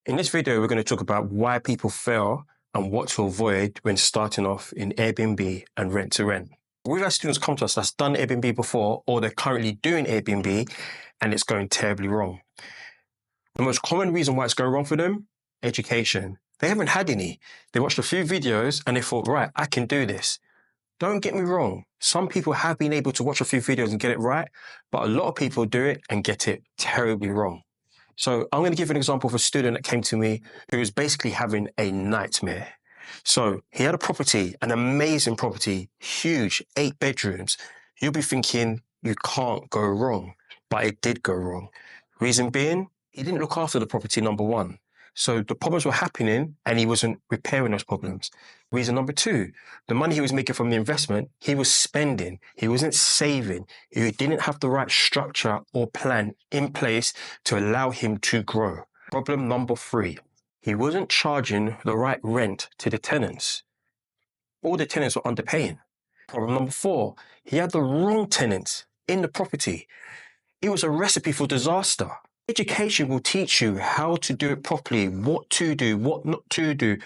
In this video, we're going to talk about why people fail and what to avoid when starting off in Airbnb and rent to rent. We've had students come to us that's done Airbnb before, or they're currently doing Airbnb and it's going terribly wrong. The most common reason why it's going wrong for them, education. They haven't had any. They watched a few videos and they thought, right, I can do this. Don't get me wrong. Some people have been able to watch a few videos and get it right, but a lot of people do it and get it terribly wrong. So I'm going to give an example of a student that came to me who was basically having a nightmare. So he had a property, an amazing property, huge, 8 bedrooms. You'll be thinking you can't go wrong, but it did go wrong. Reason being, he didn't look after the property, number one. So the problems were happening and he wasn't repairing those problems. Reason number 2, the money he was making from the investment, he was spending. He wasn't saving. He didn't have the right structure or plan in place to allow him to grow. Problem number 3, he wasn't charging the right rent to the tenants. All the tenants were underpaying. Problem number 4, he had the wrong tenants in the property. It was a recipe for disaster. Education will teach you how to do it properly, what to do, what not to do,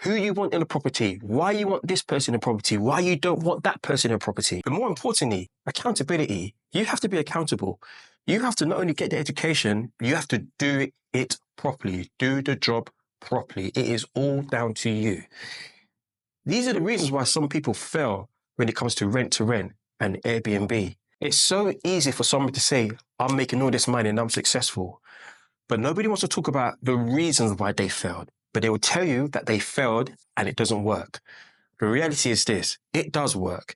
who you want in the property, why you want this person in the property, why you don't want that person in the property. But more importantly, accountability. You have to be accountable. You have to not only get the education, you have to do it properly, do the job properly. It is all down to you. These are the reasons why some people fail when it comes to rent and Airbnb. It's so easy for someone to say, I'm making all this money and I'm successful. But nobody wants to talk about the reasons why they failed. But they will tell you that they failed and it doesn't work. The reality is this, it does work.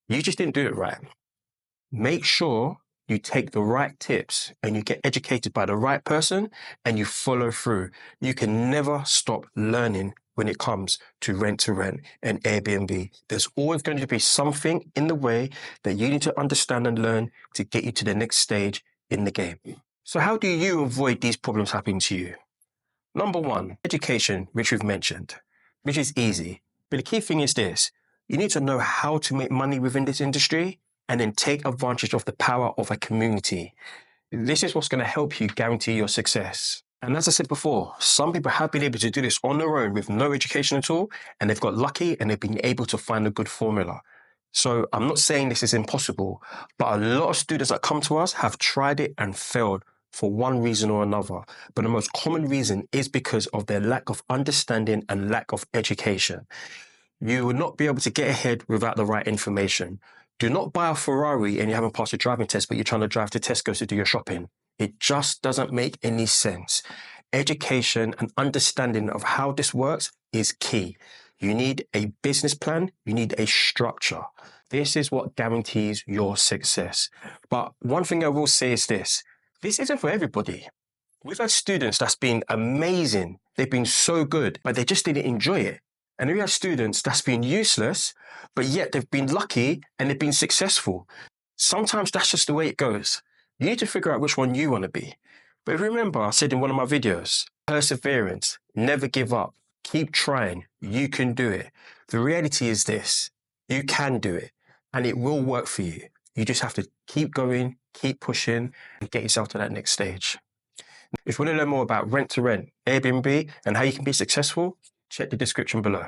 You just didn't do it right. Make sure you take the right tips and you get educated by the right person and you follow through. You can never stop learning when it comes to rent and Airbnb. There's always going to be something in the way that you need to understand and learn to get you to the next stage in the game. So how do you avoid these problems happening to you? Number 1, education, which we've mentioned, which is easy. But the key thing is this, you need to know how to make money within this industry and then take advantage of the power of a community. This is what's going to help you guarantee your success. And as I said before, some people have been able to do this on their own with no education at all, and they've got lucky and they've been able to find a good formula. So I'm not saying this is impossible, but a lot of students that come to us have tried it and failed for one reason or another. But the most common reason is because of their lack of understanding and lack of education. You will not be able to get ahead without the right information. Do not buy a Ferrari and you haven't passed a driving test, but you're trying to drive to Tesco to do your shopping. It just doesn't make any sense. Education and understanding of how this works is key. You need a business plan. You need a structure. This is what guarantees your success. But one thing I will say is this isn't for everybody. We've had students that's been amazing. They've been so good, but they just didn't enjoy it. And we have students that's been useless, but yet they've been lucky and they've been successful. Sometimes that's just the way it goes. You need to figure out which one you want to be. But remember, I said in one of my videos, perseverance, never give up, keep trying, you can do it. The reality is this, you can do it and it will work for you. You just have to keep going, keep pushing and get yourself to that next stage. If you want to learn more about rent, Airbnb and how you can be successful, check the description below.